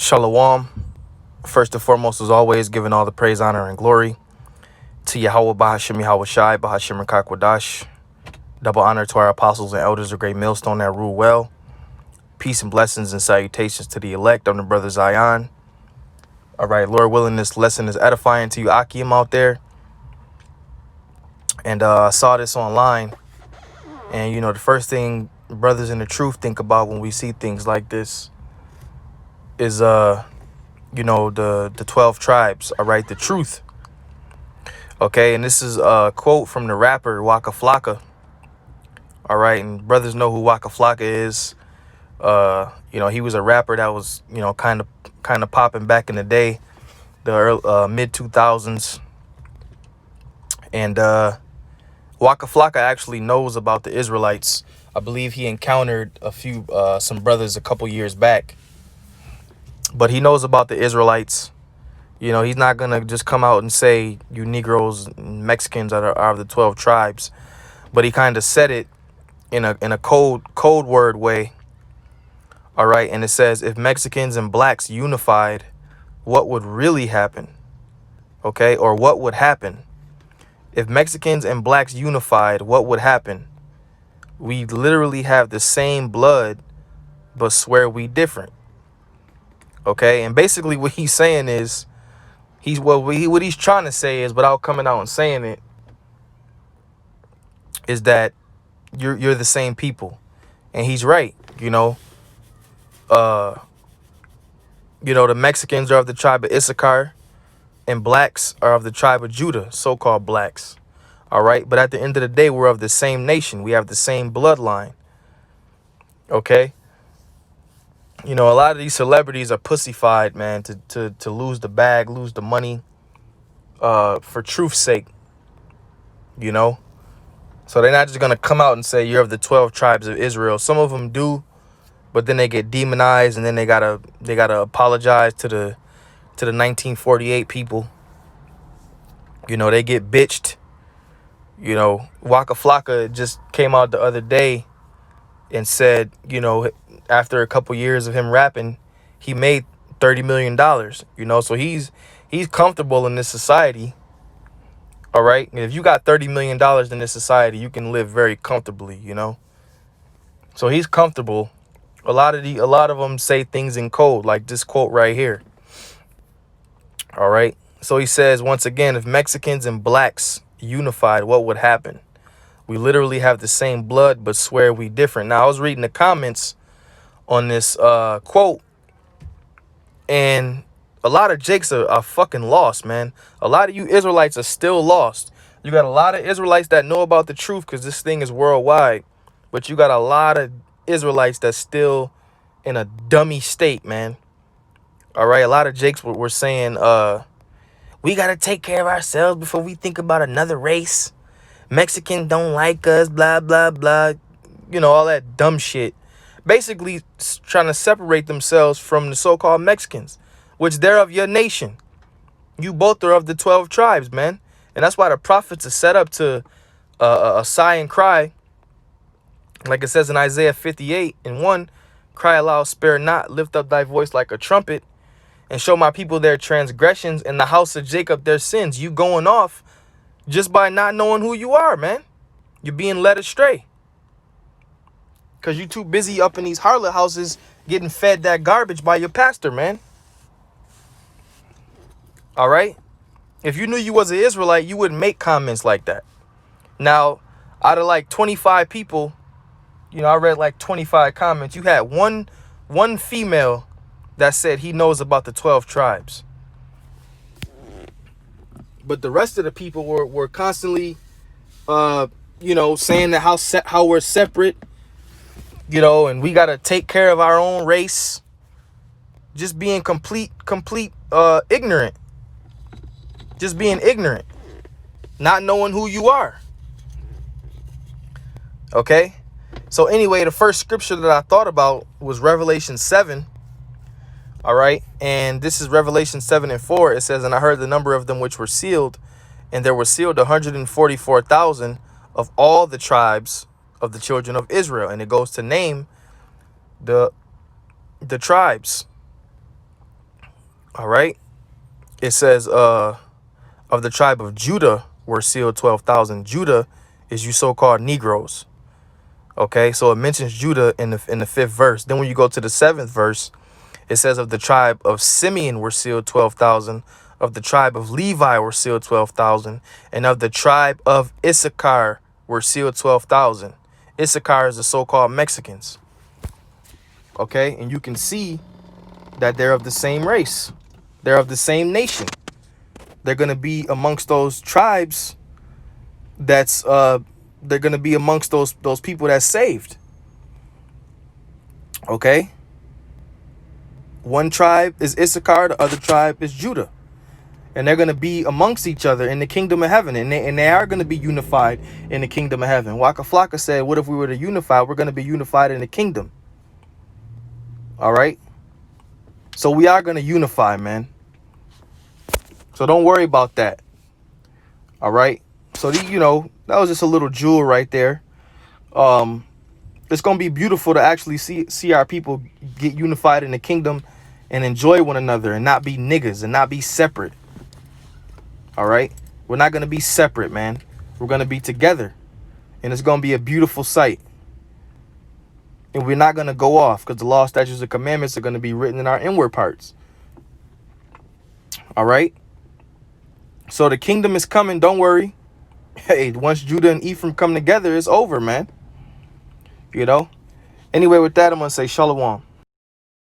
Shalom. First and foremost, as always, giving all the praise, honor, and glory to Yahweh Bahashim Yahweh Shai, Bahashim Rakakwadash. Double honor to our apostles and elders of Great Millstone that rule well. Peace and blessings and salutations to the elect. I'm the brother Zion. All right, Lord willing, this lesson is edifying to you, Akim, out there. And I saw this online. And, the first thing brothers in the truth think about when we see things like this is, the 12 tribes, all right, the truth. Okay, and this is a quote from the rapper Waka Flocka. All right, and brothers know who Waka Flocka is. He was a rapper that was, kind of popping back in the day, the mid 2000s. And Waka Flocka actually knows about the Israelites. I believe he encountered some brothers a couple years back. But he knows about the Israelites. He's not going to just come out and say, you Negroes and Mexicans are of the 12 tribes. But he kind of said it in a code word way. All right. And it says, if Mexicans and blacks unified, what would really happen? Okay. Or what would happen? If Mexicans and blacks unified, what would happen? We literally have the same blood, but swear we different. Okay. And basically what he's saying is, what he's trying to say is, without coming out and saying it, is that you're the same people. And he's right. The Mexicans are of the tribe of Issachar, and blacks are of the tribe of Judah, so-called blacks. All right. But at the end of the day, we're of the same nation. We have the same bloodline. Okay. A lot of these celebrities are pussified, man, to lose the bag, lose the money, for truth's sake, So they're not just going to come out and say you're of the 12 tribes of Israel. Some of them do, but then they get demonized, and then they gotta apologize to the 1948 people. They get bitched. Waka Flocka just came out the other day and said, after a couple years of him rapping, he made $30 million, so he's comfortable in this society. All right. If you got $30 million in this society, you can live very comfortably, so he's comfortable. A lot of them say things in code, like this quote right here. All right. So he says, once again, if Mexicans and blacks unified, what would happen? We literally have the same blood, but swear we different. Now, I was reading the comments on this quote, and a lot of Jakes are fucking lost, man. A lot of you Israelites are still lost. You got a lot of Israelites that know about the truth because this thing is worldwide. But you got a lot of Israelites that's still in a dummy state, man. All right. A lot of Jakes were saying, we got to take care of ourselves before we think about another race. Mexicans don't like us, blah, blah, blah. All that dumb shit. Basically trying to separate themselves from the so-called Mexicans, which they're of your nation. You both are of the 12 tribes, man. And that's why the prophets are set up to a sigh and cry. Like it says in Isaiah 58:1, cry aloud, spare not, lift up thy voice like a trumpet, and show my people their transgressions, and the house of Jacob their sins. You going off just by not knowing who you are, man. You're being led astray. Because you're too busy up in these harlot houses getting fed that garbage by your pastor, man. All right? If you knew you was an Israelite, you wouldn't make comments like that. Now, out of like 25 people, I read like 25 comments. You had one female that said he knows about the 12 tribes. But the rest of the people were constantly, saying that how we're separate, and we got to take care of our own race. Just being complete ignorant. Just being ignorant. Not knowing who you are. Okay? So anyway, the first scripture that I thought about was Revelation 7. All right. And this is Revelation 7:4. It says, and I heard the number of them which were sealed, and there were sealed 144,000 of all the tribes of the children of Israel. And it goes to name the tribes. All right. It says, of the tribe of Judah were sealed 12,000. Judah is you so-called Negroes. Okay, so it mentions Judah in the fifth verse. Then when you go to the seventh verse, it says of the tribe of Simeon were sealed 12,000. Of the tribe of Levi were sealed 12,000. And of the tribe of Issachar were sealed 12,000. Issachar is the so-called Mexicans. Okay, and you can see that they're of the same race. They're of the same nation. They're going to be amongst those tribes that's they're going to be amongst those people that's saved. Okay? One tribe is Issachar, the other tribe is Judah. And they're going to be amongst each other in the kingdom of heaven. And they are going to be unified in the kingdom of heaven. Waka Flocka said, what if we were to unify? We're going to be unified in the kingdom. All right? So we are going to unify, man. So don't worry about that. All right? So, you know, that was just a little jewel right there. It's going to be beautiful to actually see our people get unified in the kingdom and enjoy one another and not be niggas and not be separate. All right? We're not going to be separate, man. We're going to be together. And it's going to be a beautiful sight. And we're not going to go off because the law, statutes, and commandments are going to be written in our inward parts. All right? So the kingdom is coming. Don't worry. Hey, once Judah and Ephraim come together, it's over, man. You know? Anyway, with that, I'm going to say shalom.